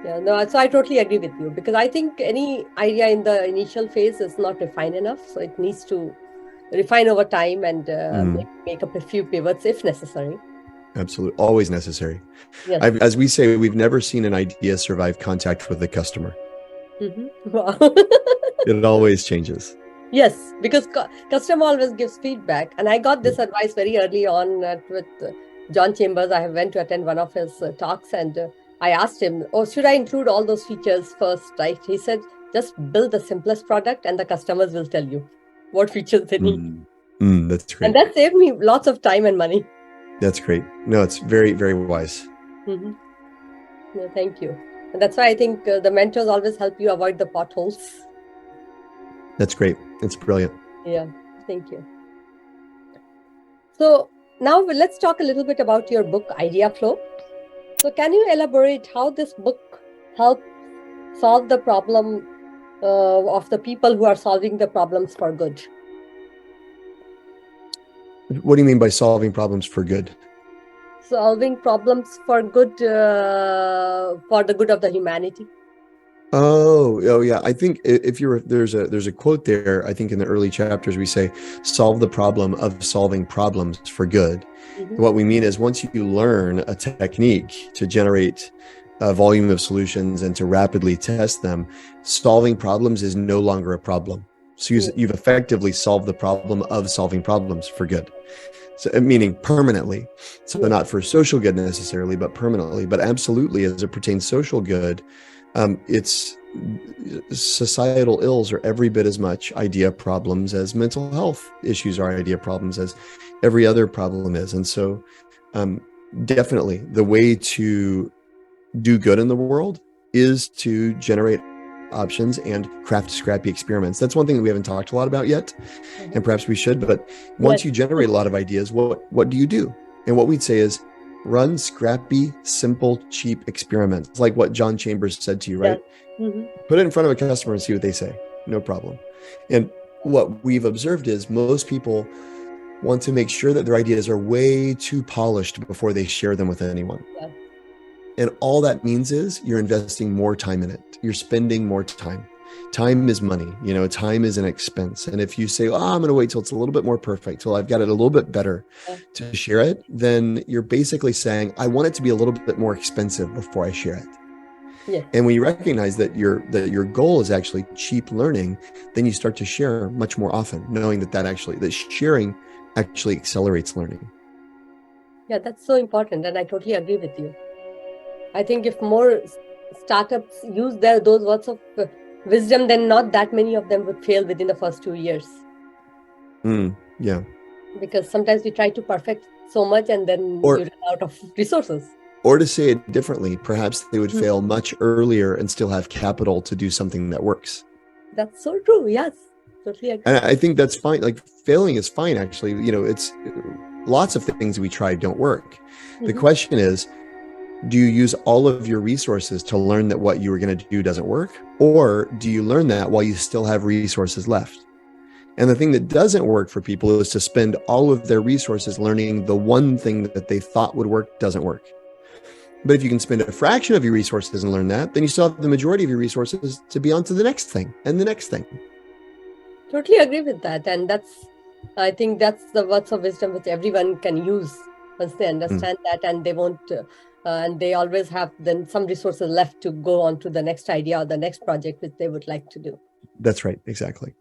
Yeah, no, so I totally agree with you because I think any idea in the initial phase is not refined enough. So it needs to refine over time and Mm, make up a few pivots if necessary. absolutely. Always necessary. Yes. As we say, we've never seen an idea survive contact with the customer. Wow. It always changes. Yes, because customer always gives feedback, and I got Yeah. this advice very early on with John Chambers. I have went to attend one of his talks, and I asked him, "Oh, should I include all those features first?" Right? He said, "Just build the simplest product, and the customers will tell you what features they need." Mm. That's And great. that saved me lots of time and money. That's great. No, it's very, very wise. Hmm. No, thank you. And that's why I think the mentors always help you avoid the potholes. That's great. It's brilliant. Yeah, thank you. So now let's talk a little bit about your book, Idea Flow. So, can you elaborate how this book helps solve the problem of the people who are solving the problems for good? What do you mean by solving problems for good? Solving problems for good, for the good of the humanity. Oh, yeah. I think if you're there's a quote there. I think in the early chapters we say, "Solve the problem of solving problems for good." Hmm. What we mean is once you learn a technique to generate a volume of solutions and to rapidly test them, solving problems is no longer a problem. So Yeah. you've effectively solved the problem of solving problems for good. So meaning permanently. So Yeah. not for social good necessarily, but permanently. But absolutely, as it pertains social good, it's societal ills are every bit as much idea problems as mental health issues are idea problems as every other problem is. And so, um, definitely, the way to do good in the world is to generate options and craft scrappy experiments. That's one thing that we haven't talked a lot about yet, and Mhm. perhaps we should. But Yes. once you generate a lot of ideas, what do you do? And what we'd say is run scrappy, simple, cheap experiments, like what John Chambers said to you, Yes. right? Hmm. Put it in front of a customer and see what they say. No problem. And what we've observed is most people want to make sure that their ideas are way too polished before they share them with anyone. Yes. And all that means is you're investing more time in it. You're spending more time. Time is money. Time is an expense. And if you say, oh, I'm going to wait till it's a little bit more perfect, till I've got it a little bit better Yes. to share it, then you're basically saying, I want it to be a little bit more expensive before I share it. Yes. And when you recognize that your goal is actually cheap learning, then you start to share much more often, knowing that sharing actually accelerates learning. Yeah, that's so important, and I totally agree with you. I think if more startups use those words of wisdom, then not that many of them would fail within the first 2 years. Yeah. Because sometimes we try to perfect so much and then you Or run out of resources. or to say it differently, perhaps they would Mhm. fail much earlier and still have capital to do something that works. That's so true. Yes, totally And agree. I think that's fine. Like failing is fine, actually. It's lots of things we try don't work. The Hmm. question is, do you use all of your resources to learn that what you were going to do doesn't work? Or do you learn that while you still have resources left? And the thing that doesn't work for people is to spend all of their resources learning the one thing that they thought would work doesn't work. But if you can spend a fraction of your resources and learn that, then you still have the majority of your resources to be on to the next thing and the next thing. Totally agree with that. And I think that's the words of wisdom which everyone can use once they Mm, understand that and they won't, and they always have then some resources left to go on to the next idea or the next project which they would like to do. that's right. Exactly.